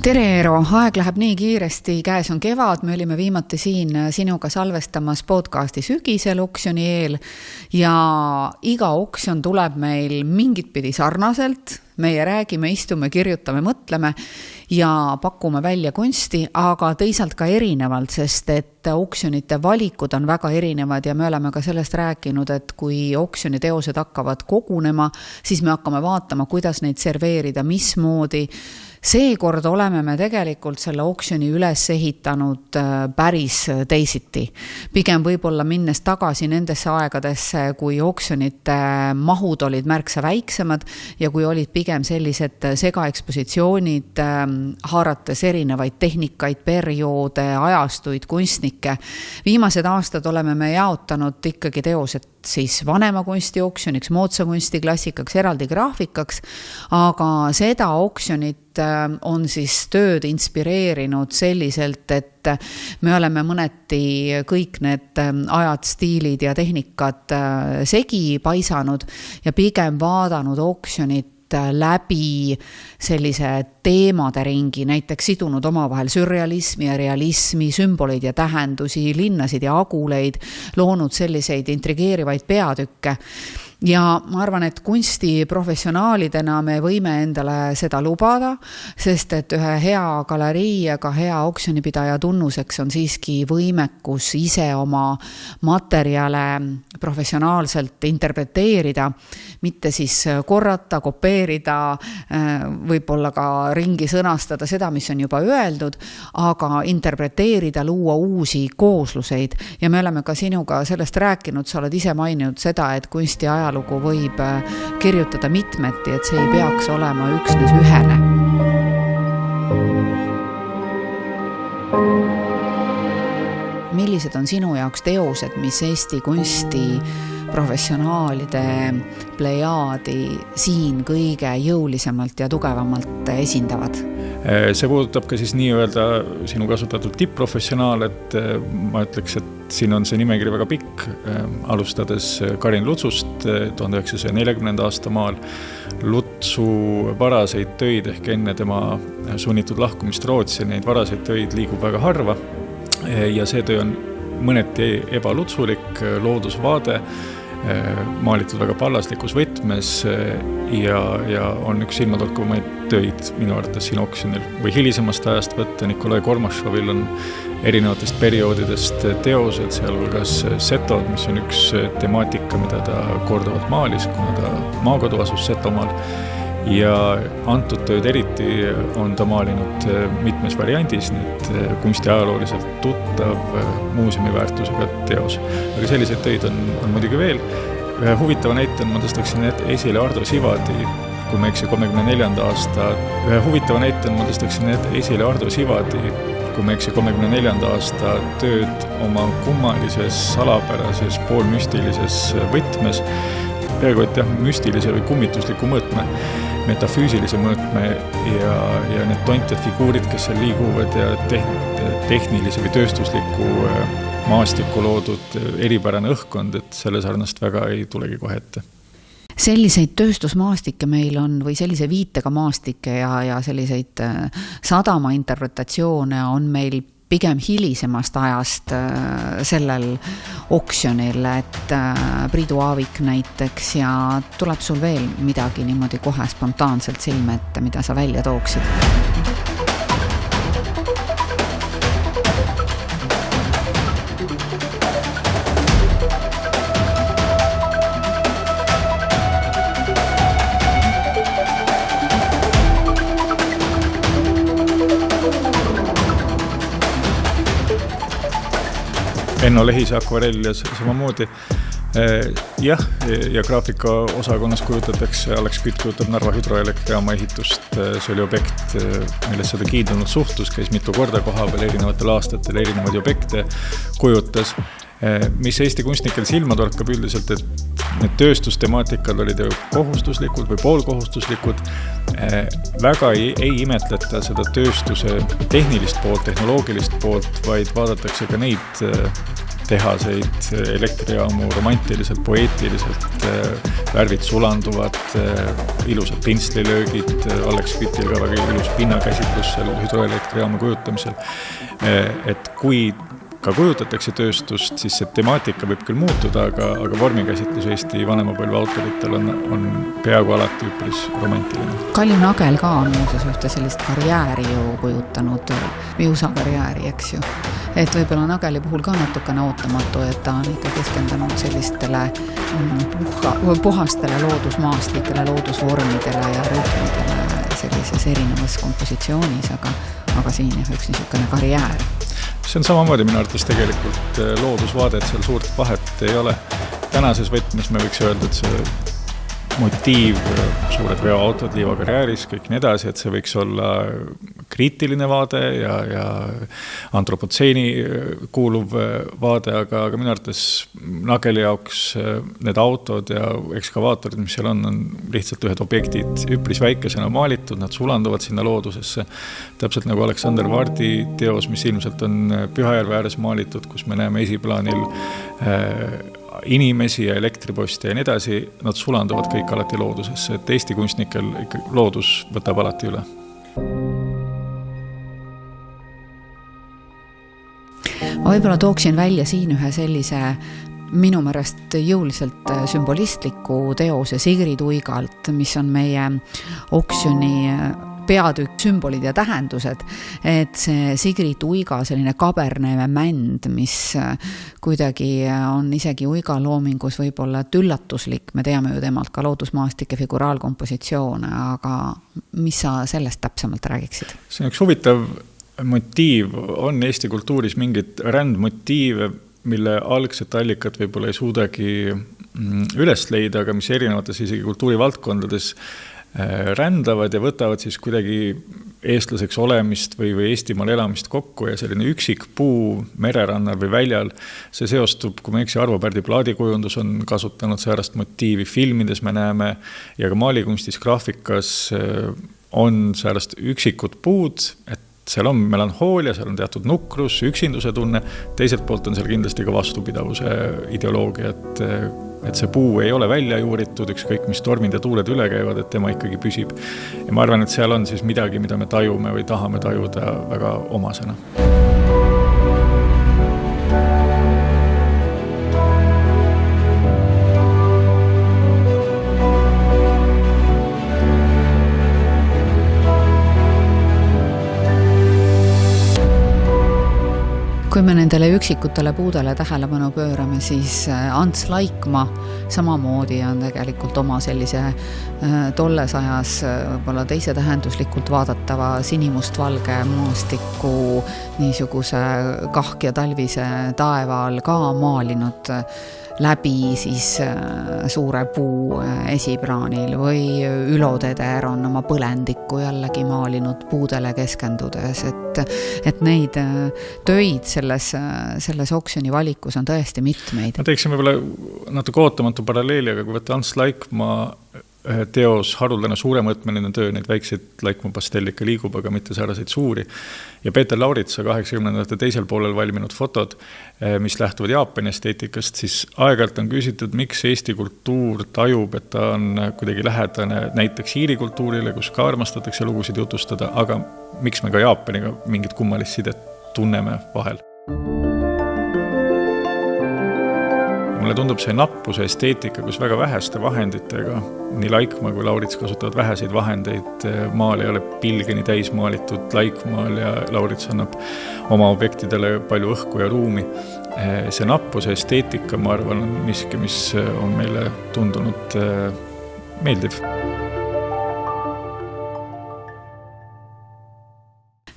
Tere Eero, aeg läheb nii kiiresti, käes on kevad, me olime viimati siin sinuga salvestamas podcasti sügisel oksjoni eel ja iga oksjon tuleb meil mingit pidi sarnaselt, meie räägime, istume, kirjutame, mõtleme ja pakume välja kunsti, aga teisalt ka erinevalt, sest et oksjonite valikud on väga erinevad ja me oleme ka sellest rääkinud, et kui oksjoni teosed hakkavad kogunema, siis me hakkame vaatama, kuidas neid serveerida, mismoodi. Seekord oleme me tegelikult selle oksjoni üles ehitanud päris teisiti. Pigem võib-olla minnes tagasi nendesse aegadesse, kui oksjonite mahud olid märksa väiksemad ja kui olid pigem sellised segaekspositsioonid, haarates erinevaid tehnikaid, perioode, ajastuid, kunstnikke. Viimased aastad oleme me jaotanud ikkagi teosed siis vanema kunsti oksjoniks, moodsa kunsti klassikaks, eraldi graafikaks, aga seda oksjonit on siis tööd inspireerinud selliselt, et me oleme mõneti kõik need ajad, stiilid ja tehnikad segi paisanud ja pigem vaadanud oksjonit läbi sellise teemade ringi, näiteks sidunud omavahel sürrealismi ja realismi, sümboleid ja tähendusi, linnasid ja aguleid, loonud selliseid intrigeerivaid peatükke. Ja ma arvan, et kunstiprofessionaalidena me võime endale seda lubada, sest et ühe hea galerii ega hea oksjonipidaja tunnuseks on siiski võimekus ise oma materjale professionaalselt interpreteerida, mitte siis korrata, kopeerida, võib-olla ka ringi sõnastada seda, mis on juba öeldud, aga interpreteerida, luua uusi koosluseid. Ja me oleme ka sinuga sellest rääkinud, sa oled ise maininud seda, et kunsti ajalugu võib kirjutada mitmeti, et see ei peaks olema üksnes ühene. Millised on sinu jaoks teosed, mis Eesti kunsti professionaalide plejaadi siin kõige jõulisemalt ja tugevamalt esindavad? See puudutab ka siis nii-öelda sinu kasutatud tipp-professionaal, et ma ütleks, et siin on see nimekiri väga pikk, alustades Karin Lutsust 1940. aasta maal. Lutsu varaseid töid ehk enne tema sunnitud lahkumist Rootsi, neid varaseid töid liigub väga harva ja see töö on mõneti ebalutsulik, loodusvaade, maalitud väga pallaslikus võtmes ja on üks silmatorkavamaid töid minu arvates siin oksjonil või hilisemast ajast võtta. Nikolai Kormašovil on erinevatest perioodidest teosed, sealhulgas setod, mis on üks temaatika, mida ta korduvalt maalis, kuna ta maakodu asus Setomaal. Ja antud tööd eriti on ta maalinud mitmes variandis, need kunsti ajalooliselt tuttav muuseumi-väärtusega teos. Aga selliseid töid on muidugi veel. Ühe huvitava näiten ma tõstaksin esile Ardo Sivadi, kui ma eksi 34. aasta. Ühe huvitava näiten ma tõstaksin esile Ardo Sivadi, kui ma eksi 34. aasta tööd oma kummalises, salapärases, poolmüstilises võtmes. Peaaegu et müstilise või kummitusliku mõõtme, metafüüsilise mõõtme ja need tontjad figuurid, kes seal liiguvad ja tehnilise või tööstusliku maastiku loodud eripärane õhkkond, et selle sarnast väga ei tulegi kohe ette. Selliseid tööstusmaastikke meil on või sellise viitega maastikke ja selliseid sadama interpretatsioone on meil pigem hilisemast ajast sellel oksjonil, et Priidu Aavik näiteks ja tuleb sul veel midagi niimoodi kohe spontaanselt silme ette, mida sa välja tooksid? Enno Lehise akvarell ja samamoodi. Ja graafika osakonnas kujutatakse, Alex Kütt kujutab Narva hüdroelektrijaama ehitust. See oli objekt, millest seda kiidunud suhtus, käis mitu korda koha peal erinevatel aastatel, erinevaid objekte kujutas. Mis Eesti kunstnikel silma torkab üldiselt, et need tööstustemaatikad olid ju kohustuslikud või poolkohustuslikud. Väga ei imetleta seda tööstuse tehnilist poolt, tehnoloogilist poolt, vaid vaadatakse ka neid tehaseid, elektrijaamu romantiliselt, poeetiliselt, värvid sulanduvad, ilusad pinslilöögid, Alex Kütil ka väga ilus pinnakäsitlus seal hüdroelektrijaamu kujutamisel. Et kui ka kujutatakse tööstust, siis see temaatika võib küll muutuda, aga vormikäsitlus Eesti vanemapõlve autoritel on peaaegu alati üpris romantiline. Kalju Nagel ka on muuseas ühte sellist karjääri ju kujutanud, viusakarjääri, eks ju. Et võib-olla Nageli puhul ka natukene ootamatu, et ta on ikka keskendunud sellistele puhastele loodusmaastikele, loodusvormidele ja rühmidele sellises erinevas kompositsioonis, aga siin jah üks niisugune karjäär. See on samamoodi minu arvates tegelikult loodusvaade, et seal suurt vahet ei ole. Tänases võtmes me võiks öelda, et see motiiv, suured veoautod liivakarjääris, kõik nii edasi, et see võiks olla kriitiline vaade ja antropotseeni kuuluv vaade, aga minu arvates Nageli jaoks need autod ja ekskavaatorid, mis seal on lihtsalt ühed objektid üpris väikesena maalitud, nad sulanduvad sinna loodusesse. Täpselt nagu Aleksander Vardi teos, mis ilmselt on Pühajärve ääres maalitud, kus me näeme esiplaanil inimesi ja elektriposte ja nii edasi, nad sulanduvad kõik alati loodusesse, et Eesti kunstnikel ikka loodus võtab alati üle. Ma võib-olla tooksin välja siin ühe sellise minu meelest jõuliselt sümbolistliku teose Sigrid Uigalt, mis on meie oksjoni peatükk sümbolid ja tähendused, et see Sigrid Uiga selline kaberneve mänd, mis kuidagi on isegi Uiga loomingus võib-olla üllatuslik, me teame ju temalt ka loodusmaastike figuraalkompositsioone, aga mis sa sellest täpsemalt räägiksid? See on üks huvitav motiiv, on Eesti kultuuris mingid rändmotiive, mille algset allikat võib-olla ei suudagi üles leida, aga mis erinevates isegi kultuurivaldkondades rändavad ja võtavad siis kuidagi eestlaseks olemist või Eestimaal elamist kokku ja selline üksik puu mererannal või väljal, see seostub, kui me eksi, Arvo Pärdi plaadikujundus on kasutanud säärast motiivi, filmides me näeme ja ka maalikunstis, graafikas on säärast üksikud puud, et seal on melanhoolia, seal on teatud nukrus, üksinduse tunne, teiselt poolt on seal kindlasti ka vastupidavuse ideoloogia, et see puu ei ole välja juuritud, ükskõik mis tormid ja tuuled üle käivad, et tema ikkagi püsib. Ja ma arvan, et seal on siis midagi, mida me tajume või tahame tajuda väga omasena. Kui me nendele üksikutele puudele tähelepanu pöörame, siis Ants Laikmaa samamoodi on tegelikult oma sellise tolles ajas võib-olla teise tähenduslikult vaadatava sinimustvalge maastiku niisuguse kahk- ja talvise taeval ka maalinud läbi siis suure puu esipraanil või Ülo Teder on oma põlendikku jällegi maalinud puudele keskendudes, et neid töid selles oksjoni valikus on tõesti mitmeid. Ma teeksin võib-olla natuke ootamatu paralleeli, aga kui võtta Ants Laikmaa teos haruldane suuremõõtmeline töö, neid väikseid Laikmaa pastellika liigub, aga mitte sääraseid suuri. Ja Peeter Lauritsa 80ndate teisel poolel valminud fotod, mis lähtuvad Jaapani esteetikast, siis aeg-ajalt on küsitud, miks Eesti kultuur tajub, et ta on kuidagi lähedane näiteks Iiri kultuurile, kus ka armastatakse lugusid jutustada, aga miks me ka Jaapaniga mingit kummalist sidet tunneme vahel. Mulle tundub see nappuse esteetika, kus väga väheste vahenditega, nii Laikmaa kui Laurits kasutavad väheseid vahendeid, maal ei ole pilgeni täis maalitud Laikmaal ja Laurits annab oma objektidele palju õhku ja ruumi. See nappuse esteetika, ma arvan, on miski, mis on meile tundunud meeldiv.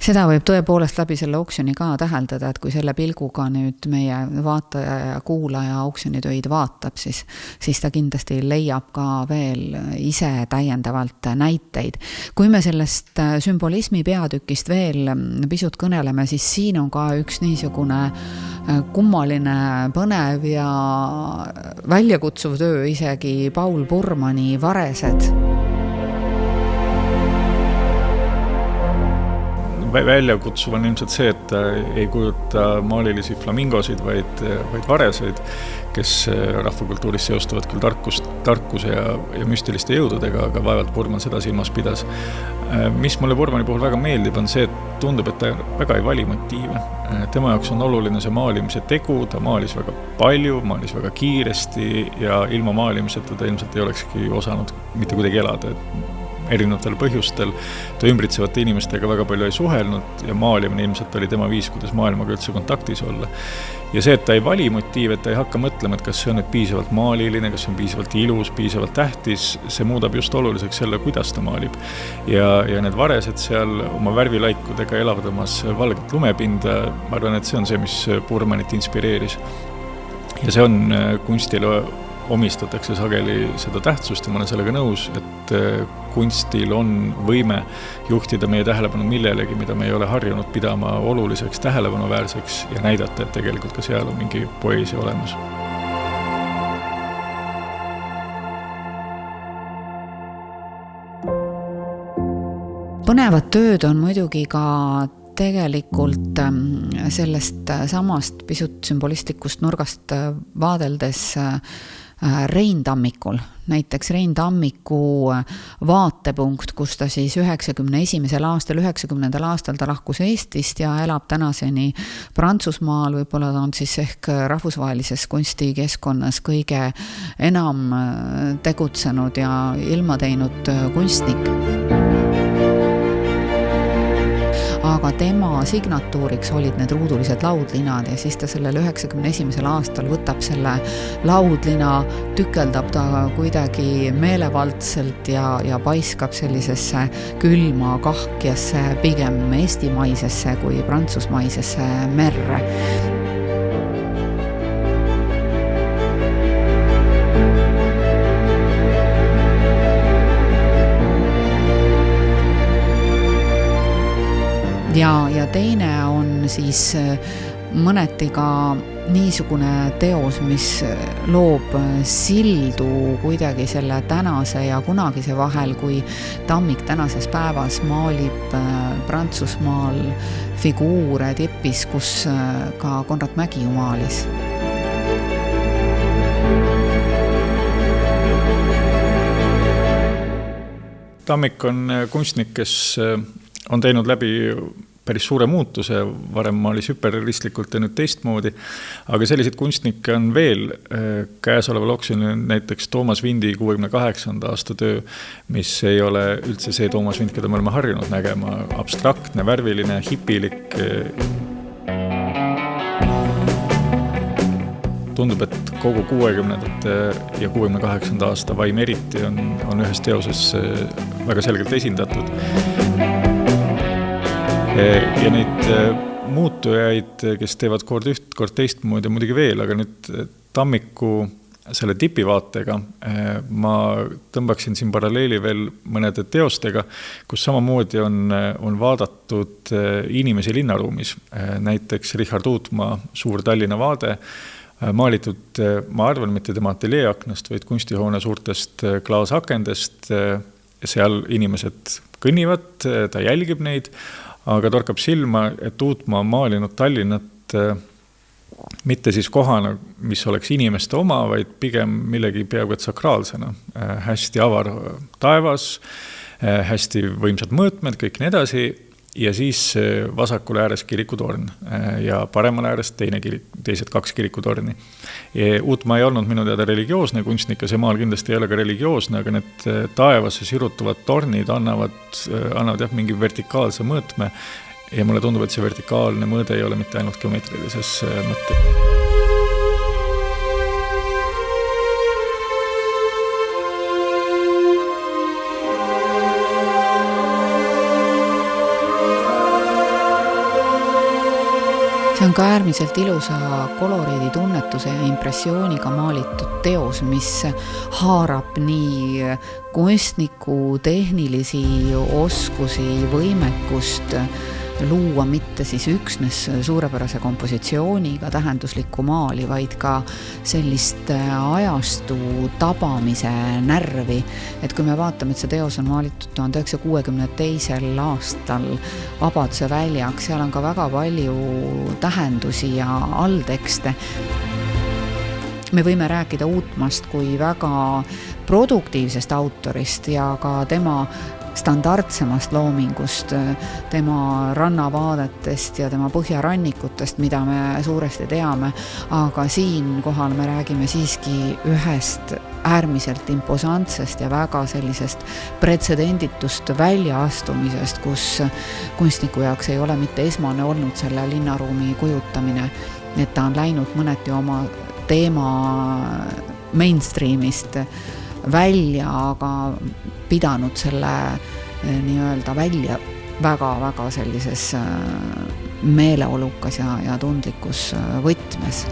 Seda võib tõepoolest läbi selle oksjoni ka täheldada, et kui selle pilguga nüüd meie vaataja ja kuulaja oksjonitöid vaatab, siis ta kindlasti leiab ka veel ise täiendavalt näiteid. Kui me sellest sümbolismi peatükist veel pisut kõneleme, siis siin on ka üks niisugune kummaline, põnev ja väljakutsuv töö isegi Paul Burmani Varesed. väljakutsuv on ilmselt see, et ta ei kujuta maalilisi flamingosid, vaid vareseid, kes rahvakultuuris seostuvad küll tarkuse ja müstiliste jõududega, aga vaevalt Burman seda silmas pidas. Mis mulle Burmani puhul väga meeldib, on see, et tundub, et ta väga ei vali motiive. Tema jaoks on oluline see maalimise tegu, ta maalis väga palju, maalis väga kiiresti ja ilma maalimiseta ta ilmselt ei olekski osanud mitte kuidagi elada. Erinevatel põhjustel ta ümbritsevate inimestega väga palju ei suhelnud ja maalimine ilmselt oli tema viis, kuidas maailmaga üldse kontaktis olla. Ja see, et ta ei vali motiive, et ta ei hakka mõtlema, et kas see on nüüd piisavalt maaliline, kas see on piisavalt ilus, piisavalt tähtis, see muudab just oluliseks selle, kuidas ta maalib. Ja need varesed seal oma värvilaikudega elavdamas valget lumepinda, ma arvan, et see on see, mis Burmanit inspireeris. Ja see on kunstile omistatakse sageli seda tähtsust ja ma olen sellega nõus, et kunstil on võime juhtida meie tähelepanu millelegi, mida me ei ole harjunud pidama oluliseks, tähelepanuväärseks ja näidata, et tegelikult ka seal on mingi poeesia olemas. Põnevad tööd on muidugi ka tegelikult sellest samast pisut sümbolistlikust nurgast vaadeldes Rein Tammikul. Näiteks Rein Tammiku vaatepunkt, kus ta siis 91. aastal ta lahkus Eestist ja elab tänaseni Prantsusmaal, võib-olla ta on siis ehk rahvusvahelises kunstikeskkonnas kõige enam tegutsenud ja ilma teinud kunstnik. Aga tema signatuuriks olid need ruudulised laudlinad ja siis ta sellel 91. aastal võtab selle laudlina, tükeldab ta kuidagi meelevaldselt ja paiskab sellisesse külma kahkjasse, pigem eestimaisesse kui prantsusmaisesse merre. Ja teine on siis mõneti ka niisugune teos, mis loob sildu kuidagi selle tänase ja kunagise vahel, kui Tammik tänases päevas maalib Prantsusmaal figuure tipis, kus ka Konrad Mägi maalis. Tammik on kunstnik, kes on teinud läbi päris suure muutuse, varem maalis hüperrealistlikult ja nüüd teistmoodi, aga selliseid kunstnikke on veel. Käesoleval oksjonil näiteks Toomas Vindi 68. aasta töö, mis ei ole üldse see Toomas Vind, keda me oleme harjunud nägema, abstraktne, värviline, hipilik. Tundub, et kogu 60. ja 68. aasta vaim eriti on ühes teoses väga selgelt esindatud. Ja neid muutujaid, kes teevad kord üht, kord teistmoodi muidugi veel, aga nüüd Tammiku selle tipivaatega ma tõmbaksin siin paralleeli veel mõnede teostega, kus samamoodi on vaadatud inimesi linnaruumis. Näiteks Richard Uutmaa Suur Tallinna vaade, maalitud, ma arvan, mitte tema ateljeeaknast, vaid kunstihoone suurtest klaasakendest. Seal inimesed kõnnivad, ta jälgib neid, aga torkab silma, et Uutmaa on maalinud Tallinnat mitte siis kohana, mis oleks inimeste oma, vaid pigem millegi peaaegu et sakraalsena. Hästi avar taevas, hästi võimsad mõõtmed, kõik nii edasi, ja siis vasakul ääres kirikutorn ja paremal ääres teised 2 kirikutorni. Uutmaa ei olnud minu teada religioosne kunstnik ja see maal kindlasti ei ole ka religioosne, aga need taevasse sirutuvad tornid annavad mingi vertikaalse mõõtme ja mulle tundub, et see vertikaalne mõõde ei ole mitte ainult geometrilises mõttes. See on ka äärmiselt ilusa koloriidi tunnetuse ja impressiooniga maalitud teos, mis haarab nii kunstniku tehnilisi oskusi, võimekust, luua mitte siis üksnes suurepärase kompositsiooniga tähenduslikku maali, vaid ka sellist ajastu tabamise närvi. Et kui me vaatame, et see teos on maalitud 1962. aastal Vabaduse väljak, seal on ka väga palju tähendusi ja alltekste. Me võime rääkida Uutmast kui väga produktiivsest autorist ja ka tema standardsemast loomingust, tema rannavaadetest ja tema põhjarannikutest, mida me suuresti teame, aga siinkohal me räägime siiski ühest äärmiselt imposantsest ja väga sellisest pretsedenditust väljaastumisest, kus kunstniku jaoks ei ole mitte esmane olnud selle linnaruumi kujutamine, et ta on läinud mõneti oma teema mainstreamist välja, aga pidanud selle nii-öelda välja väga-väga sellises meeleolukas ja tundlikus võtmes.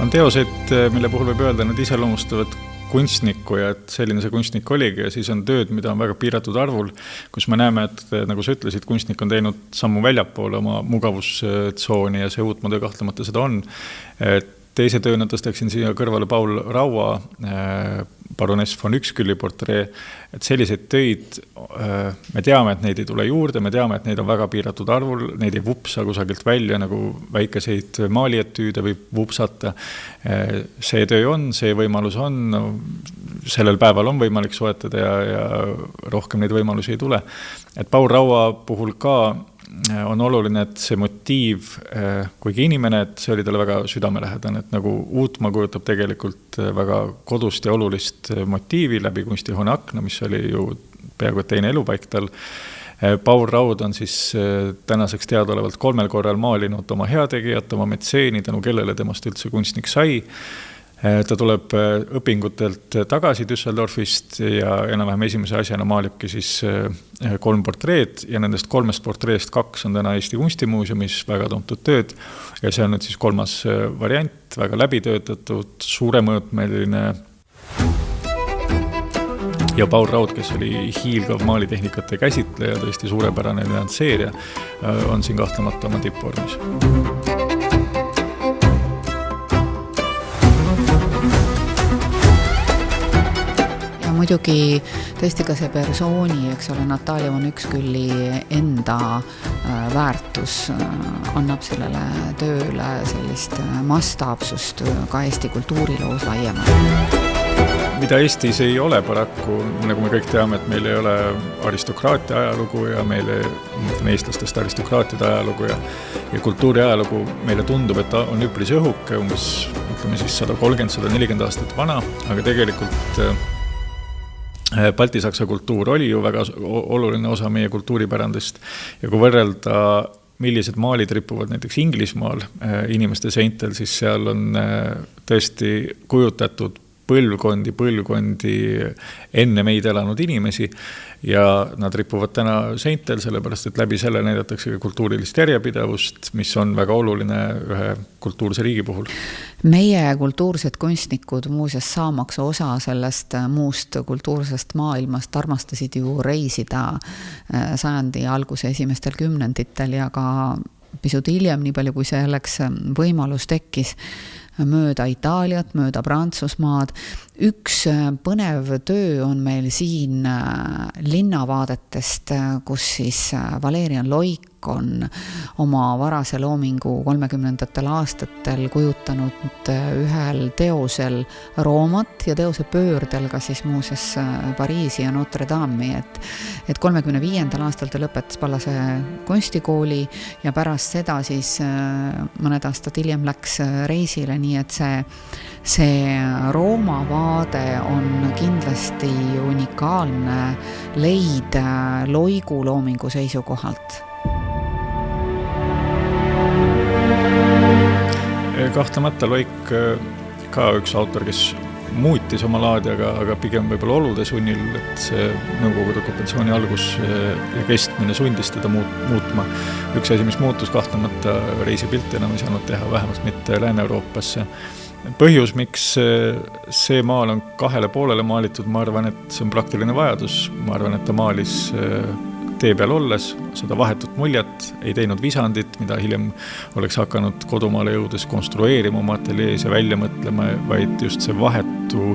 On teoseid, mille puhul võib öelda, nad iseloomustavad kunstnikku ja et selline see kunstnik oligi ja siis on tööd, mida on väga piiratud arvul, kus me näeme, et nagu sa ütlesid, kunstnik on teinud sammu väljapoole oma mugavustsooni ja see Uutmaa töö kahtlemata seda on. Teise tööna tõstaksin siia kõrvale Paul Raua baroness von Ükskülli portree, et selliseid töid me teame, et neid ei tule juurde, me teame, et neid on väga piiratud arvul, neid ei vupsa kusagilt välja, nagu väikeseid maalietüüde võib vupsata. See töö on, see võimalus on, sellel päeval on võimalik soetada ja rohkem neid võimalusi ei tule. Et Paul Raua puhul ka on oluline, et see motiiv, kuigi inimene, et see oli talle väga südamelähedane, et nagu Uutmaa kujutab tegelikult väga kodust ja olulist motiivi läbi kunstihoone akna, mis oli ju peaaegu teine elupaik tal. Paul Raud on siis tänaseks teadaolevalt 3 korral maalinud oma heategijat, oma metseeni, tänu kellele temast üldse kunstnik sai. Ta tuleb õpingutelt tagasi Düsseldorfist ja enam-vähem esimese asjana maalibki siis 3 portreed ja nendest 3 portreest 2 on täna Eesti Kunstimuuseumis väga tuntud tööd ja see on nüüd siis 3. variant, väga läbitöötatud, suuremõõtmeline ja Paul Raud, kes oli hiilgav maalitehnikate käsitleja, tõesti suurepärane nüansseerija, on siin kahtlemata oma tippvormis. Muidugi tõesti ka see persooni, eks ole, Natalia von Ükskülli enda väärtus annab sellele tööle sellist mastaapsust ka Eesti kultuuriloos laiemalt. Mida Eestis ei ole paraku, nagu me kõik teame, et meil ei ole aristokraatia ajalugu ja meile eestlastest aristokraatide ajalugu ja kultuuri ajalugu meile tundub, et ta on üpris õhuke, umbes ütleme siis 130-140 aastat vana, aga tegelikult Balti-Saksa kultuur oli ju väga oluline osa meie kultuuripärandist ja kui võrrelda, millised maalid ripuvad näiteks Inglismaal inimeste seintel, siis seal on tõesti kujutatud põlvkondi enne meid elanud inimesi ja nad ripuvad täna seintel, sellepärast et läbi selle näidatakse kultuurilist järjepidevust, mis on väga oluline ühe kultuurse riigi puhul. Meie kultuursed kunstnikud muuseas saamaks osa sellest muust kultuursest maailmast armastasid ju reisida sajandi alguse esimestel kümnenditel ja ka pisut hiljem, nii palju kui selleks võimalus tekkis, mööda Itaaliat, mööda Prantsusmaad. Üks põnev töö on meil siin linnavaadetest, kus siis Valerian Loik on oma varase loomingu 30. aastatel kujutanud ühel teosel Roomat ja teose pöördel ka siis muuseas Pariisi ja Notre Dame'i, et 35. aastal ta lõpetas Pallase kunstikooli ja pärast seda siis mõned aastad hiljem läks reisile, nii et see Rooma vaade on kindlasti unikaalne leid Loigu loomingu seisukohalt. Kahtlemata Loik ka üks autor, kes muutis oma laadi, aga pigem võib-olla olude sunnil, et see Nõukogude okupatsiooni algus ja kestmine sundis teda muutma. Üks asi, mis muutus kahtlemata, reisipilte enam ei saanud teha, vähemalt mitte Lääne-Euroopasse. Põhjus, miks see maal on 2 poolele maalitud, ma arvan, et see on praktiline vajadus. Ma arvan, et ta maalis tee peal olles seda vahetut muljet, ei teinud visandit, mida hiljem oleks hakanud kodumaale jõudes konstrueerima oma ateljees ja välja mõtlema, vaid just see vahetu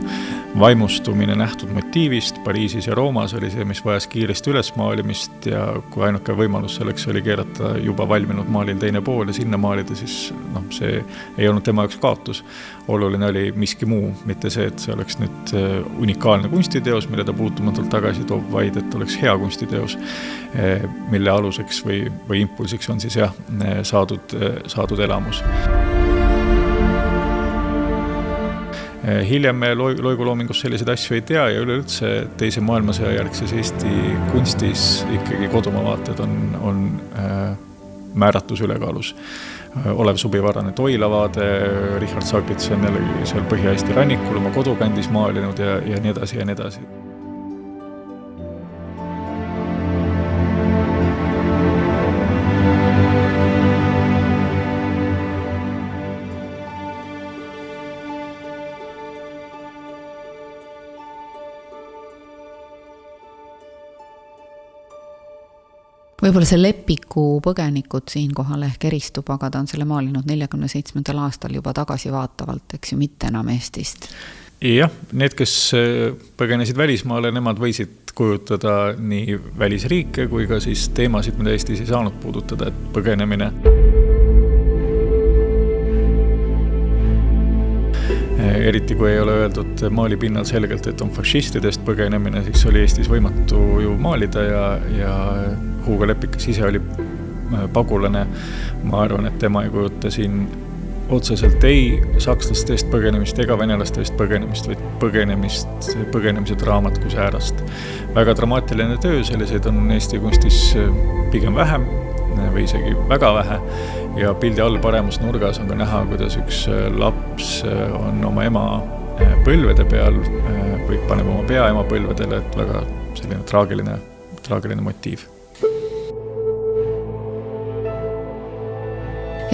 vaimustumine nähtud motiivist Pariisis ja Roomas oli see, mis vajas kiiresti ülesmaalimist ja kui ainuke võimalus selleks oli keerata juba valminud maalil teine pool ja sinna maalida, siis see ei olnud tema jaoks kaotus. Oluline oli miski muu, mitte see, et see oleks nüüd unikaalne kunstiteos, mille ta puutumatult tagasi toob, vaid et oleks hea kunstiteos, mille aluseks või impulsiks on siis saadud elamus. Hiljem me loiguloomingus selliseid asju ei tea ja üleüldse teise maailmasõja järgses Eesti kunstis ikkagi kodumaa vaated on määratus ülekaalus. Olev Subivarane Toila vaade, Richard Saklits on jällegi seal Põhja-Eesti rannikul oma kodukandis maalinud ja nii edasi ja nii edasi. Võib-olla see Lepiku põgenikud siinkohal ehk eristub, aga ta on selle maalinud 47. aastal juba tagasi vaatavalt, eks ju, mitte enam Eestist. Jah, need, kes põgenesid välismaale, nemad võisid kujutada nii välisriike kui ka siis teemasid, mida Eestis ei saanud puudutada, et põgenemine. Eriti kui ei ole öeldud maali pinnal selgelt, et on fašistidest põgenemine, siis oli Eestis võimatu ju maalida ja Hugo Lepik, kes ise oli pagulane, ma arvan, et tema ei kujuta siin otseselt ei sakslastest põgenemist ega venelastest põgenemist, vaid põgenemise draamat kui säärast. Väga dramaatiline töö, selliseid on Eesti kunstis pigem vähem või isegi väga vähe ja pildi all paremas nurgas on ka näha, kuidas üks laps on oma ema põlvede peal või paneb oma pea ema põlvedele, et väga selline traagiline motiiv.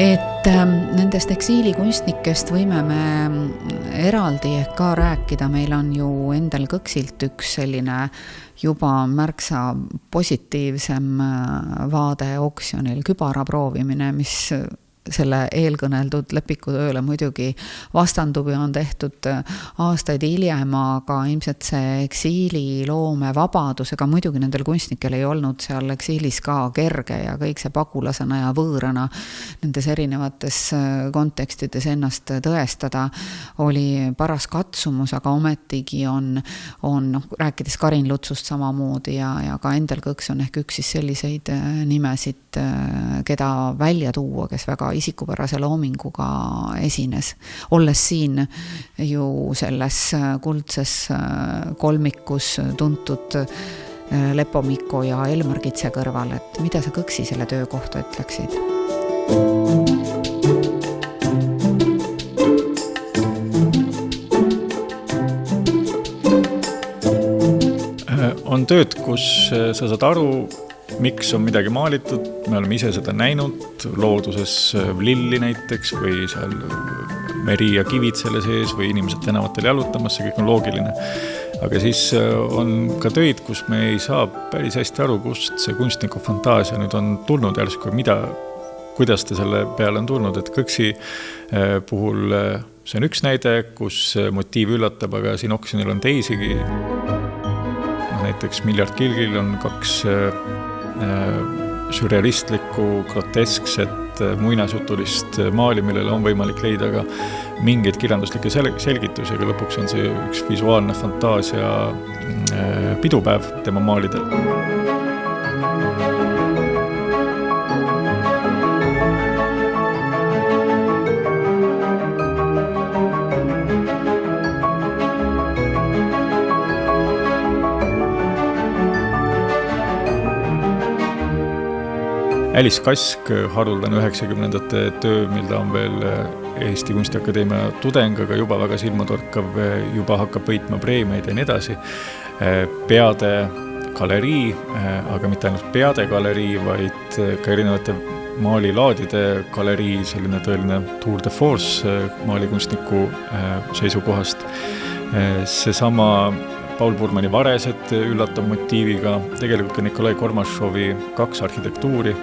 Et nendest eksiilikunstnikest võime me eraldi ehk ka rääkida, meil on ju Endel Kõksilt üks selline juba märksa positiivsem vaade oksjonil, kübara proovimine, mis selle eelkõneldud Lepiku tööle muidugi vastandub ja on tehtud aastaid hiljem, aga ilmselt see eksiili loome vabadus, ega muidugi nendel kunstnikel ei olnud seal eksiilis ka kerge ja kõik see pagulasena ja võõrana nendes erinevates kontekstides ennast tõestada oli paras katsumus, aga ometigi on rääkides Karin Lutsust samamoodi ja ka Endel Kõks on ehk üks siis selliseid nimesid, keda välja tuua, kes väga isikupärase loominguga esines. Olles siin ju selles kuldses kolmikus tuntud Lepo Mikko ja Elmar Kitse kõrval, et mida sa Kõksi selle töö kohta ütleksid? On tööd, kus sa saad aru, miks on midagi maalitud, me oleme ise seda näinud, looduses lilli näiteks või seal meri ja kivid selle sees või inimesed tänavatel jalutamas, see kõik on loogiline. Aga siis on ka töid, kus me ei saa päris hästi aru, kust see kunstniku fantaasia nüüd on tulnud järsku, kuidas ta selle peale on tulnud, et Kõksi puhul see on üks näide, kus motiiv üllatab, aga siin oksjonil on teisigi. Näiteks Miljard Kilgil on 2 sürrealistlikku, groteskset, muinasjutulist maali, millele on võimalik leida ka mingeid kirjanduslikke selgitusi, aga lõpuks on see üks visuaalne fantaasia pidupäev tema maalidel. Alice Kask, haruldane 90-ndate töö, mil ta on veel Eesti Kunstiakadeemia tudeng, aga juba väga silmatorkav, juba hakkab võitma preemiaid ja nii edasi. Peade galerii, aga mitte ainult peade galerii, vaid ka erinevate maalilaadide galerii, selline tõeline tour de force maalikunstniku seisukohast. Seesama Paul Burmani Varesed üllatav motiiviga, tegelikult ka Nikolai Kormašovi 2 arhitektuuri,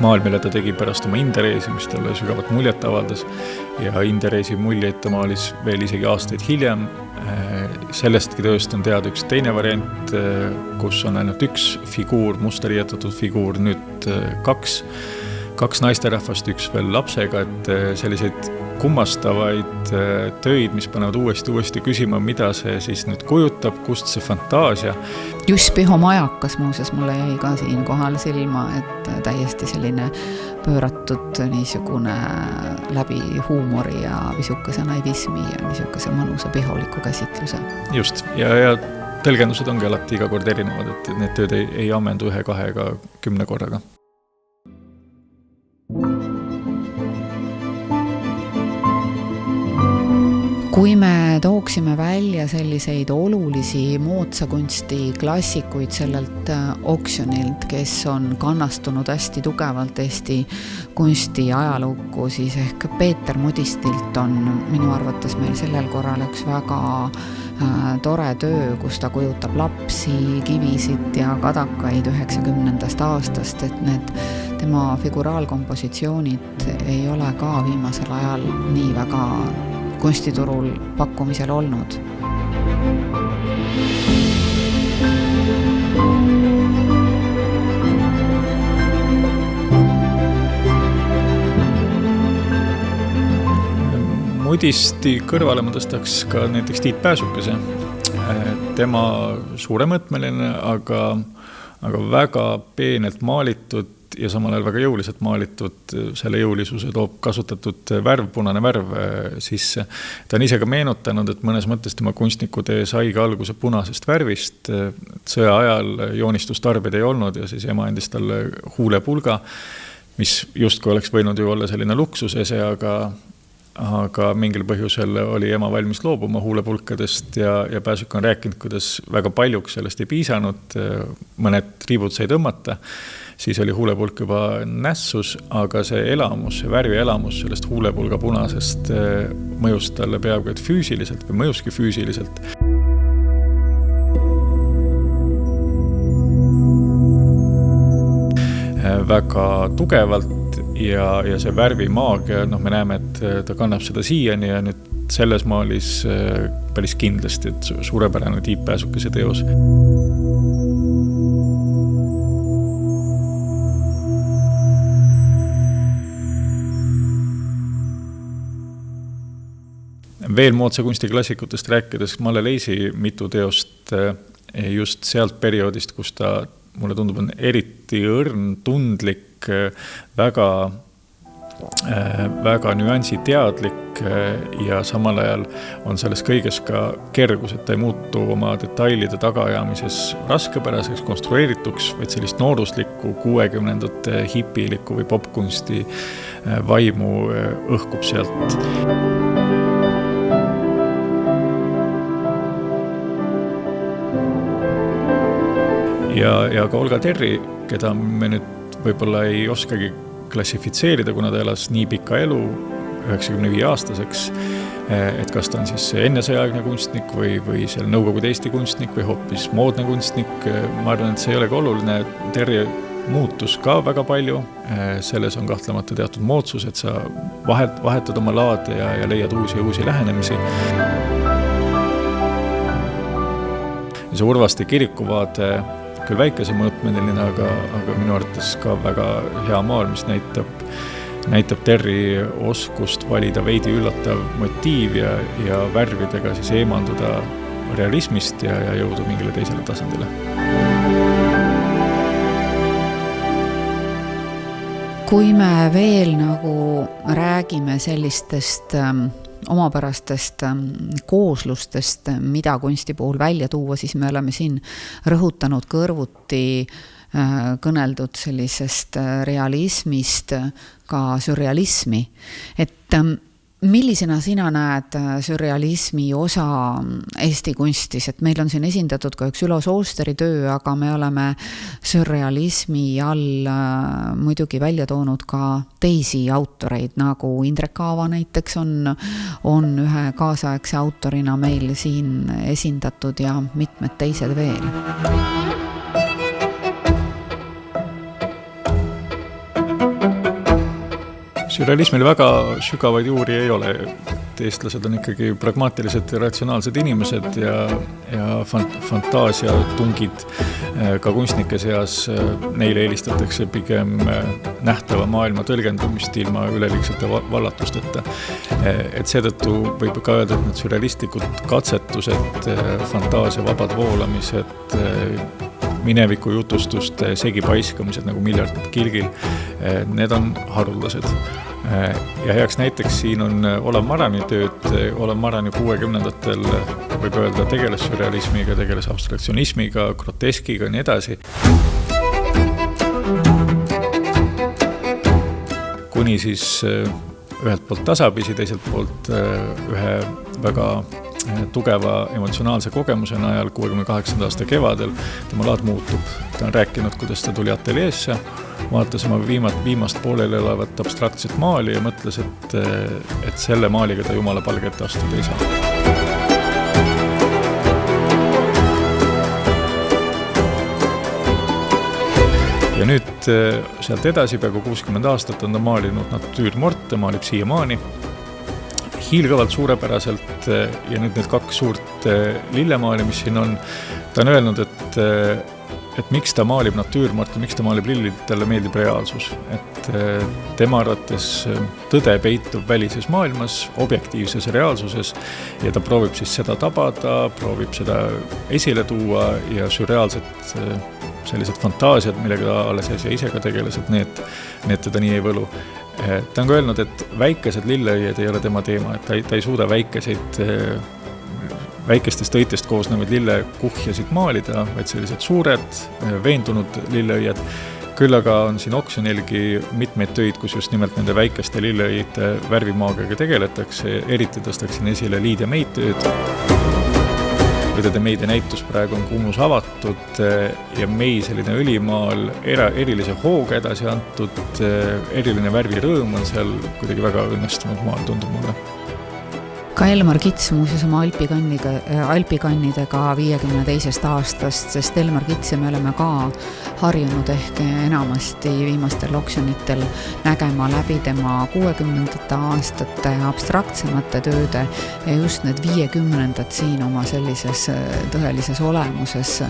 maal, mille ta tegi pärast oma Indereesi, mis talle sügavat muljet avaldas, ja Indereesi muljeid ta maalis veel isegi aastaid hiljem. Sellestki tööst on teada üks teine variant, kus on ainult üks figuur, mustariietatud figuur, nüüd kaks naisterahvast, üks veel lapsega, et selliseid kummastavaid töid, mis panevad uuesti küsima, mida see siis nüüd kujutab, kust see fantaasia. Just Piho Majakas muuses mulle jäi ka siin kohal silma, et täiesti selline pööratud niisugune läbi huumori ja visukese naivismi ja niisuguse mõnusa piholiku käsitluse. Just, ja tõlgendused ongi alati iga kord erinevad, et need tööd ei ammendu 1, 2 ega 10 korraga. Kui me tooksime välja selliseid olulisi moodsakunsti klassikuid sellelt oksjonilt, kes on kannastunud hästi tugevalt Eesti kunsti ajalukku, siis ehk Peeter Mudistilt on minu arvates meil sellel korral üks väga tore töö, kus ta kujutab lapsi, kivisid ja kadakaid 90. aastast, et need tema figuraalkompositsioonid ei ole ka viimasel ajal nii väga kunstiturul pakkumisel olnud. Mudisti kõrvale ma tõstaks ka näiteks Tiit Pääsukese. Tema suuremõõtmeline, aga väga peenelt maalitud ja samal ajal väga jõuliselt maalitud, selle jõulisuse toob kasutatud värv, punane värv sisse. Ta on ise ka meenutanud, et mõnes mõttes tema kunstnikutee sai ka alguse punasest värvist. Sõja ajal joonistustarbed ei olnud ja siis ema andis talle huulepulga, mis justkui oleks võinud ju olla selline luksusese, aga mingil põhjusel oli ema valmis loobuma huulepulkadest ja Pääsuk on rääkinud, kuidas väga paljuks sellest ei piisanud, mõned riibud sai tõmmata. Siis oli huulepulk juba nässus, aga see elamus, see värvi elamus sellest huulepulga punasest mõjus talle peaaegu et füüsiliselt või mõjuski füüsiliselt. Väga tugevalt ja see värvimaagia, me näeme, et ta kannab seda siiani ja nüüd selles maalis päris kindlasti, et suurepärane Tiit Pääsukese teos. Veel moodsa kunstiklassikutest rääkides Malle Leisi mitu teost just sealt perioodist, kus ta, mulle tundub, on eriti õrn, tundlik, väga nüansiteadlik ja samal ajal on selles kõiges ka kergus, et ta ei muutu oma detailide tagaajamises raskepäraseks, konstrueerituks, vaid sellist nooruslikku 60-ndate hipilikku või popkunsti vaimu õhkub sealt. Ja ka Olga Terri, keda me nüüd võib-olla ei oskagi klassifitseerida, kuna ta elas nii pika elu, 95-aastaseks, et kas ta on siis ennesõjaaegne kunstnik või seal Nõukogude Eesti kunstnik või hoopis moodne kunstnik. Ma arvan, et see ei ole ka oluline. Terri muutus ka väga palju. Selles on kahtlemata teatud moodsus, et sa vahetad oma laade ja leiad uusi lähenemisi. See Urvaste kirikuvaade küll väikese mõõtmeline, aga minu arvates ka väga hea maal, mis näitab Terri oskust valida veidi üllatav motiiv ja värvidega siis eemanduda realismist ja jõuda mingile teisele tasandile. Kui me veel räägime sellistest omapärastest kooslustest, mida kunsti puhul välja tuua, siis me oleme siin rõhutanud kõrvuti kõneldud sellisest realismist ka sürrealismi. Et Millisena sina näed sürrealismi osa Eesti kunstis, et meil on siin esindatud ka üks Ülo Soosteri töö, aga me oleme sürrealismi all muidugi välja toonud ka teisi autoreid, nagu Indrek Aava näiteks on ühe kaasaegse autorina meil siin esindatud ja mitmed teised veel. Sürrealismil väga sügavaid juuri ei ole, et eestlased on ikkagi pragmaatilised ja ratsionaalsed inimesed ja fantaasiatungid ka kunstnike seas, neile eelistatakse pigem nähtava maailma tõlgendamist ilma üleliigsete vallatusteta. Et seetõttu võib ka öelda, et need sürrealistlikud katsetused, fantaasia vabad voolamised, mineviku jutustuste segipaiskamised nagu miljardid kilgil, need on haruldased. Ja heaks näiteks siin on Olev Marani tööd. Olev Marani 60-ndatel võib öelda tegeles sürrealismiga, tegeles abstraktsionismiga, groteskiga ja nii edasi. Kuni siis ühelt poolt tasapisi, teiselt poolt ühe väga tugeva emotsionaalse kogemuse ajal 68. aasta kevadel tema laad muutub. Ta on rääkinud, kuidas ta tuli ateljeesse, vaatas oma viimast pooleli olevat abstraktset maali ja mõtles, et selle maaliga ta jumala palgete astuda ei saa. Ja nüüd sealt edasi peaaegu 60 aastat on ta maalinud Natüürmorte, maalib siiamaani hiilgavalt suurepäraselt ja nüüd need kaks suurt lillemaali, mis siin on, ta on öelnud, et miks ta maalib Natüürmorte, miks ta maalib lillid, talle meeldib reaalsus. Et tema arvates tõde peitub välises maailmas, objektiivses reaalsuses ja ta proovib siis seda tabada, proovib seda esile tuua ja sürreaalset sellised fantaasiad, millega ta alles ise ka tegeles, et need teda nii ei võlu. Ta on ka öelnud, et väikesed lilleõied ei ole tema teema, et ta ei suuda väikestest õitest koosnevaid lillekuhjasid maalida, vaid sellised suured, veendunud lilleõied. Küll aga on siin oksjonilgi mitmeid töid, kus just nimelt nende väikeste lilleõite värvimaagiaga tegeletakse, eriti tõstaksin esile Liid ja Meid tööd. Võdede Meide näitus praegu on Kumus avatud ja Mei selline õlimaal erilise hooga edasi antud, eriline värvirõõm on seal kuidagi väga õnnestunud maal, tundub mulle. Ka Elmar Kits muuseas oma alpikannidega 52. aastast, sest Elmar Kitsi me oleme ka harjunud ehk enamasti viimastel oksjonitel nägema läbi tema 60. aastate abstraktsemate tööde ja just need 50. siin oma sellises tõelises olemuses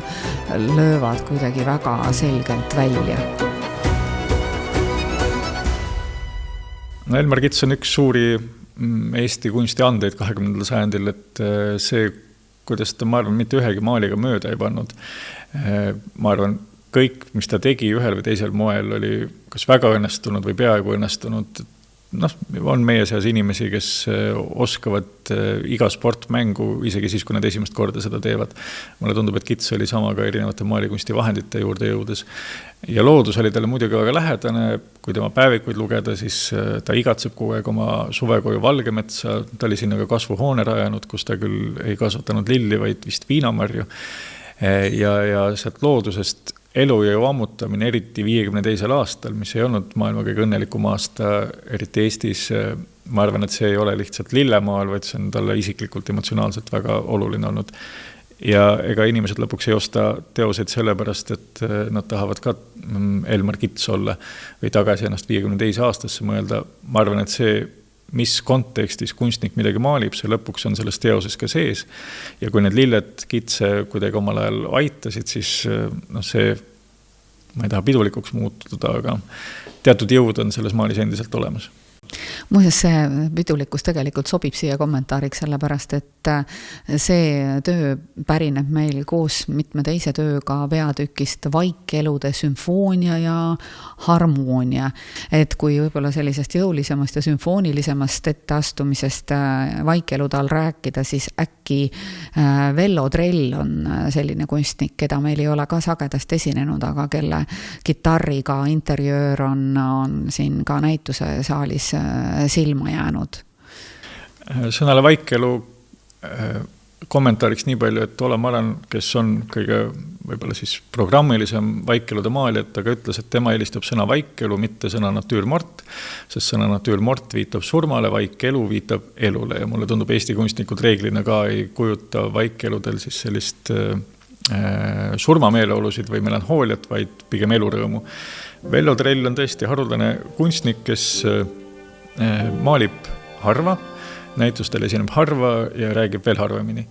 löövad kuidagi väga selgelt välja. No Elmar Kits on üks suuri Eesti kunsti andeid 20. sajandil, et see, kuidas ta, ma arvan, mitte ühegi maaliga mööda ei pannud. Ma arvan, kõik, mis ta tegi ühel või teisel moel, oli kas väga õnnestunud või peaaegu õnnestunud. On meie seas inimesi, kes oskavad iga sportmängu, isegi siis, kui nad esimest korda seda teevad. Mulle tundub, et Kits oli sama ka erinevate maalikunsti vahendite juurde jõudes. Ja loodus oli talle muidugi väga lähedane, kui tema päevikuid lugeda, siis ta igatseb kogu aeg oma suvekoju Valgemetsa, ta oli sinna ka kasvuhoone rajanud, kus ta küll ei kasvatanud lilli, vaid vist viinamarju. Ja sealt loodusest elu ja ammutamine, eriti 52. aastal, mis ei olnud maailma kõige õnnelikum aasta, eriti Eestis, ma arvan, et see ei ole lihtsalt lillemaal, vaid see on talle isiklikult emotsionaalselt väga oluline olnud. Ja ega inimesed lõpuks ei osta teoseid sellepärast, et nad tahavad ka Elmar Kits olla või tagasi ennast 52. aastasse mõelda. Ma arvan, et see, mis kontekstis kunstnik midagi maalib, see lõpuks on selles teoses ka sees. Ja kui need lilled Kitse kuidagi omal ajal aitasid, siis see, ma ei taha pidulikuks muutuda, aga teatud jõud on selles maalis endiselt olemas. Muuseas, see pidulikkus tegelikult sobib siia kommentaariks sellepärast, et see töö pärineb meil koos mitme teise tööga peatükist Vaikelude sümfoonia ja harmoonia. Et kui võib-olla sellisest jõulisemast ja sümfoonilisemast etteastumisest Vaikelude all rääkida, siis äkki Vello Trell on selline kunstnik, keda meil ei ole ka sagedast esinenud, aga kelle kitarriga interjöör on siin ka näituse saalis silma jäänud. Sõnale vaikelu kommentaariks nii palju, et Olle Maran, kes on kõige võib-olla siis programmilisem vaikelude maalijat, aga ütles, et tema eelistab sõna vaikelu, mitte sõna natüürmort, sest sõna natüürmort viitab surmale, vaikelu viitab elule ja mulle tundub Eesti kunstnikud reeglina ka ei kujuta vaikeludel siis sellist surmameeleolusid või melanhooliat, vaid pigem elurõõmu. Vello Trell on tõesti haruldane kunstnik, kes maalib harva, näitustel esineb harva ja räägib veel harvemini.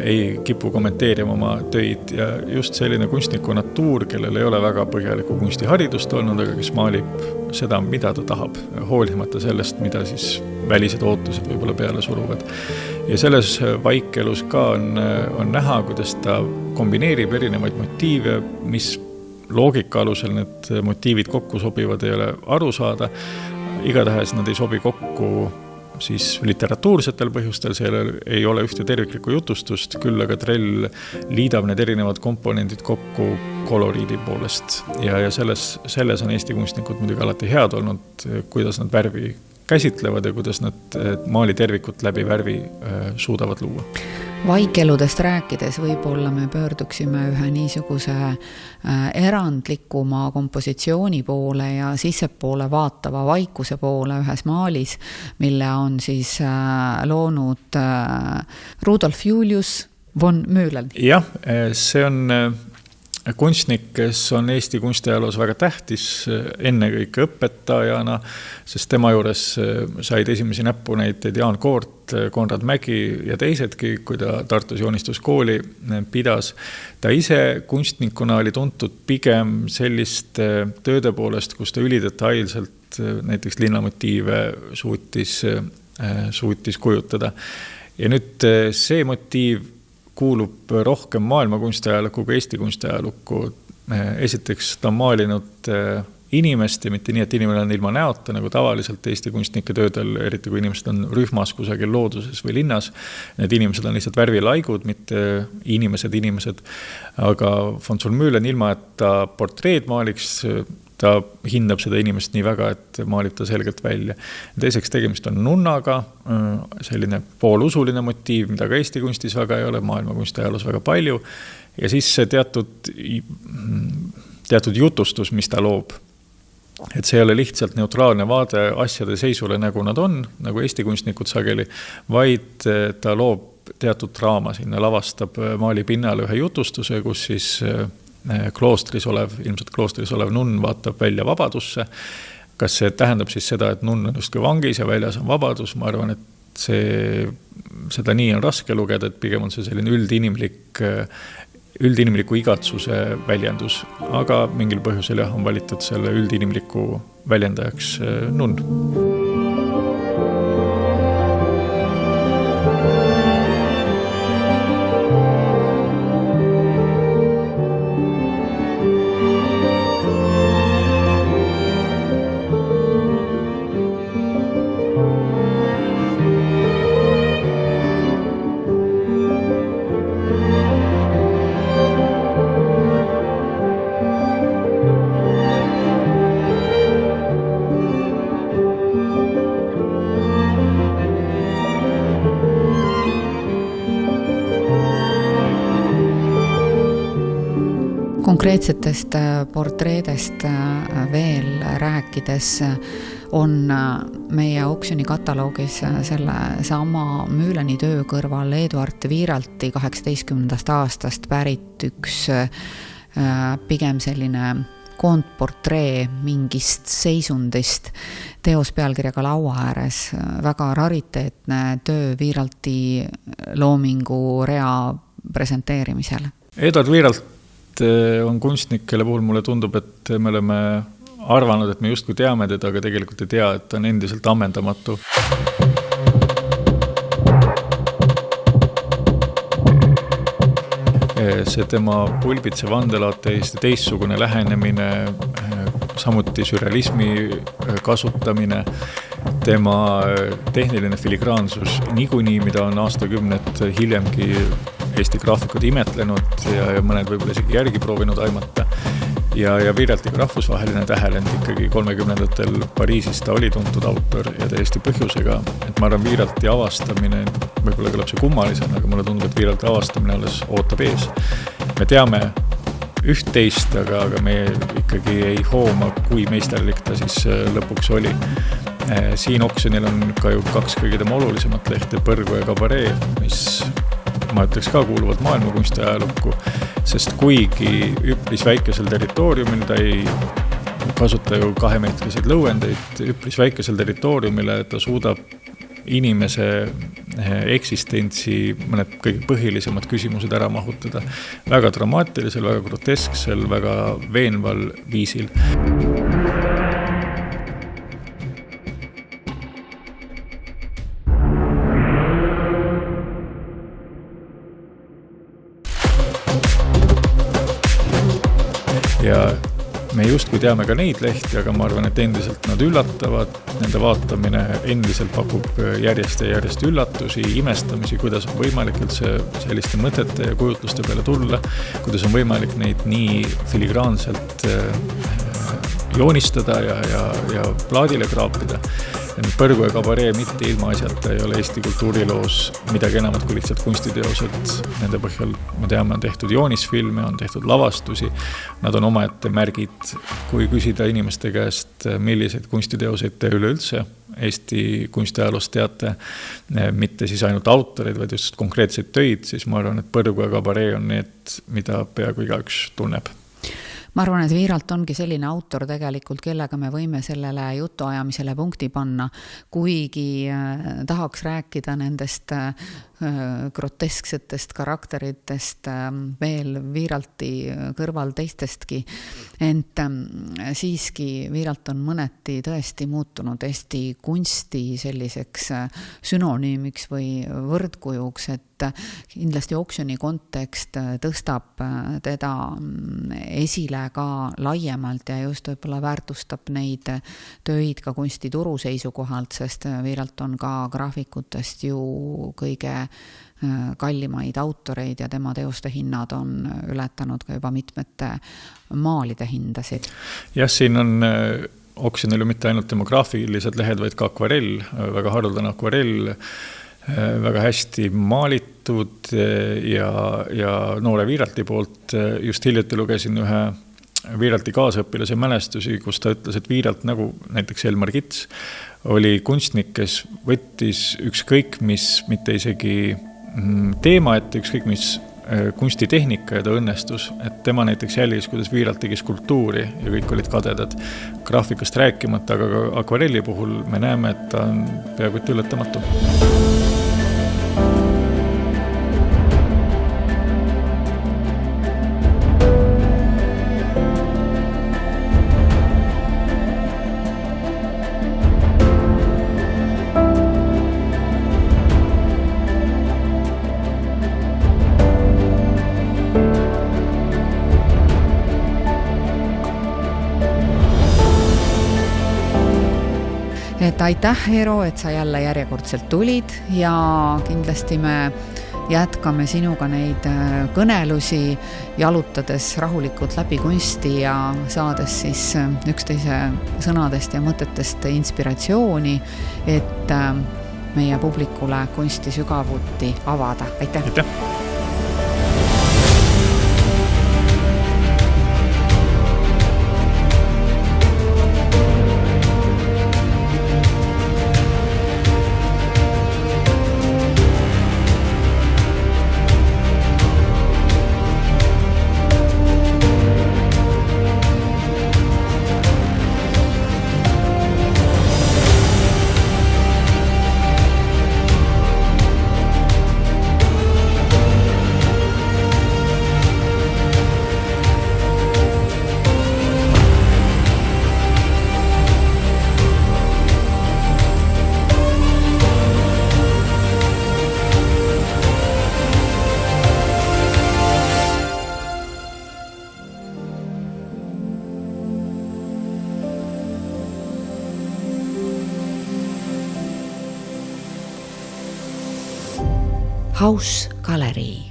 Ei kipu kommenteerima oma töid ja just selline kunstniku natuur, kellel ei ole väga põhjalikku kunstiharidust olnud, aga kes maalib seda, mida ta tahab, hoolimata sellest, mida siis välised ootused võib-olla peale suruvad. Ja selles vaikelus ka on näha, kuidas ta kombineerib erinevaid motiive, mis loogika alusel need motiivid kokku sobivad, ei ole aru saada. Igatahes nad ei sobi kokku siis literatuursetel põhjustel, seal ei ole ühte terviklikku jutustust, küll aga Trell liidab need erinevad komponendid kokku koloriidi poolest. Ja selles on Eesti kunstnikud muidugi alati head olnud, kuidas nad värvi käsitlevad ja kuidas nad maali tervikut läbi värvi suudavad luua. Vaikeludest rääkides võib-olla me pöörduksime ühe niisuguse erandlikuma kompositsiooni poole ja sissepoole vaatava vaikuse poole ühes maalis, mille on siis loonud Rudolf Julius von Mühlen. Jah, see on kunstnik, kes on Eesti kunstiajaloos väga tähtis ennekõike õpetajana, sest tema juures said esimesi näpunäiteid Jaan Koort, Konrad Mägi ja teisedki, kui ta Tartus joonistuskooli pidas. Ta ise kunstnikuna oli tuntud pigem selliste tööde poolest, kus ta ülidetailselt näiteks linnamotiive suutis kujutada. Ja nüüd see motiiv kuulub rohkem maailma kunstiajalukku kui Eesti kunstiajalukku. Esiteks ta on maalinud inimest ja mitte nii, et inimene on ilma näota, nagu tavaliselt Eesti kunstnike töödel, eriti kui inimesed on rühmas kusagil looduses või linnas. Need inimesed on lihtsalt värvilaigud, mitte inimesed. Aga von Mühlen ilma, et ta portreed maaliks, ta hindab seda inimest nii väga, et maalib ta selgelt välja. Teiseks tegemist on nunnaga, selline poolusuline motiiv, mida ka Eesti kunstis väga ei ole, maailma kunstiajaloos väga palju. Ja siis see teatud jutustus, mis ta loob. Et see ei ole lihtsalt neutraalne vaade asjade seisule, nagu nad on, nagu Eesti kunstnikud sageli, vaid ta loob teatud draama sinna, lavastab maali pinnale ühe jutustuse, kus siis ilmselt kloostris olev nunn vaatab välja vabadusse. Kas see tähendab siis seda, et nunn on justkui vangis ja väljas on vabadus? Ma arvan, et seda nii on raske lugeda, et pigem on see selline üldinimliku igatsuse väljendus, aga mingil põhjusel on valitud selle üldinimliku väljendajaks nunn. Konkreetsetest portreedest veel rääkides on meie oksjoni kataloogis selle sama Mühleni töö kõrval Eduard Viiralti 18. aastast pärit üks pigem selline koondportree mingist seisundist teos pealkirjaga Laua ääres. Väga rariteetne töö Viiralti loomingu rea presenteerimisel. Eduard Viiralt on kunstnik, kelle puhul mulle tundub, et me oleme arvanud, et me justkui teame teda, aga tegelikult ei tea, et ta on endiselt ammendamatu. See tema pulbitse vandelateist teistsugune lähenemine, samuti sürrealismi kasutamine, tema tehniline filigraansus niikuinii, mida on aastakümned hiljemgi Eesti graafikud imetlenud ja mõned võib-olla isegi järgi proovinud aimata. Ja Viiraltiga rahvusvaheline tähelend ikkagi 30-ndatel Pariisis ta oli tuntud autor ja täiesti põhjusega, et ma arvan Viiralti avastamine, võib-olla kõlab see kummalisena, aga mulle tundub, et Viiralti avastamine alles ootab ees. Me teame üht-teist, aga me ikkagi ei hooma, kui meisterlik ta siis lõpuks oli. Siin oksjonil on ka ju 2 kõige tema olulisemat lehte, Põrgu ja Kabaree, mis ma ütleks ka kuuluvad maailmakunsti ajalukku, sest kuigi üpris väikesel territooriumil, ta ei kasuta ju 2-meetriseid lõuendeid, üpris väikesel territooriumile ta suudab inimese eksistentsi mõned kõige põhilisemad küsimused ära mahutada. Väga dramaatilisel, väga grotesksel, väga veenval viisil. Ja me justkui teame ka neid lehti, aga ma arvan, et endiselt nad üllatavad, nende vaatamine endiselt pakub järjest ja järjest üllatusi, imestamisi, kuidas on võimalik üldse selliste mõtete ja kujutluste peale tulla, kuidas on võimalik neid nii filigraanselt joonistada ja plaadile kraapida. Põrgu ja Kabaree mitte ilma asjata ei ole Eesti kultuuriloos midagi enamat kui lihtsalt kunstiteosed. Nende põhjal me teame, on tehtud joonisfilme, on tehtud lavastusi. Nad on omaette märgid, kui küsida inimeste käest, milliseid kunstiteoseid te üleüldse Eesti kunstiajaloost teate, mitte siis ainult autoreid, vaid just konkreetseid töid, siis ma arvan, et Põrgu ja Kabaree on need, mida peaaegu igaüks tunneb. Ma arvan, et Viiralt ongi selline autor tegelikult, kellega me võime sellele jutuajamisele punkti panna, kuigi tahaks rääkida nendest grotesksetest karakteritest veel Viiralti kõrval teistestki. Ent siiski Viiralt on mõneti tõesti muutunud Eesti kunsti selliseks sünonüümiks või võrdkujuks, et kindlasti oksjoni kontekst tõstab teda esile ka laiemalt ja just võib-olla väärtustab neid töid ka kunstituru seisukohalt, sest Viiralt on ka graafikutest ju kõige kallimaid autoreid ja tema teoste hinnad on ületanud ka juba mitmete maalide hindasid. Jah, siin on oksjonil ju mitte ainult demograafilised lehed, vaid ka akvarell, väga haruldane akvarell, väga hästi maalitud ja noore Viiralti poolt. Just hiljuti lugesin ühe Viiralti kaasõpilase mälestusi, kus ta ütles, et Viiralt nagu näiteks Elmar Kits oli kunstnik, kes võttis ükskõik mis, mitte isegi teema ette, ükskõik mis kunstitehnika ja ta õnnestus, et tema näiteks jälgis, kuidas Viiralt tegi skulptuuri ja kõik olid kadedad graafikast rääkimata, aga ka akvarelli puhul me näeme, et ta on peaaegu ületamatu. Et aitäh, Eero, et sa jälle järjekordselt tulid ja kindlasti me jätkame sinuga neid kõnelusi, jalutades rahulikult läbi kunsti ja saades siis üksteise sõnadest ja mõtetest inspiratsiooni, et meie publikule kunsti sügavuti avada. Aitäh! Aitäh! House Gallery.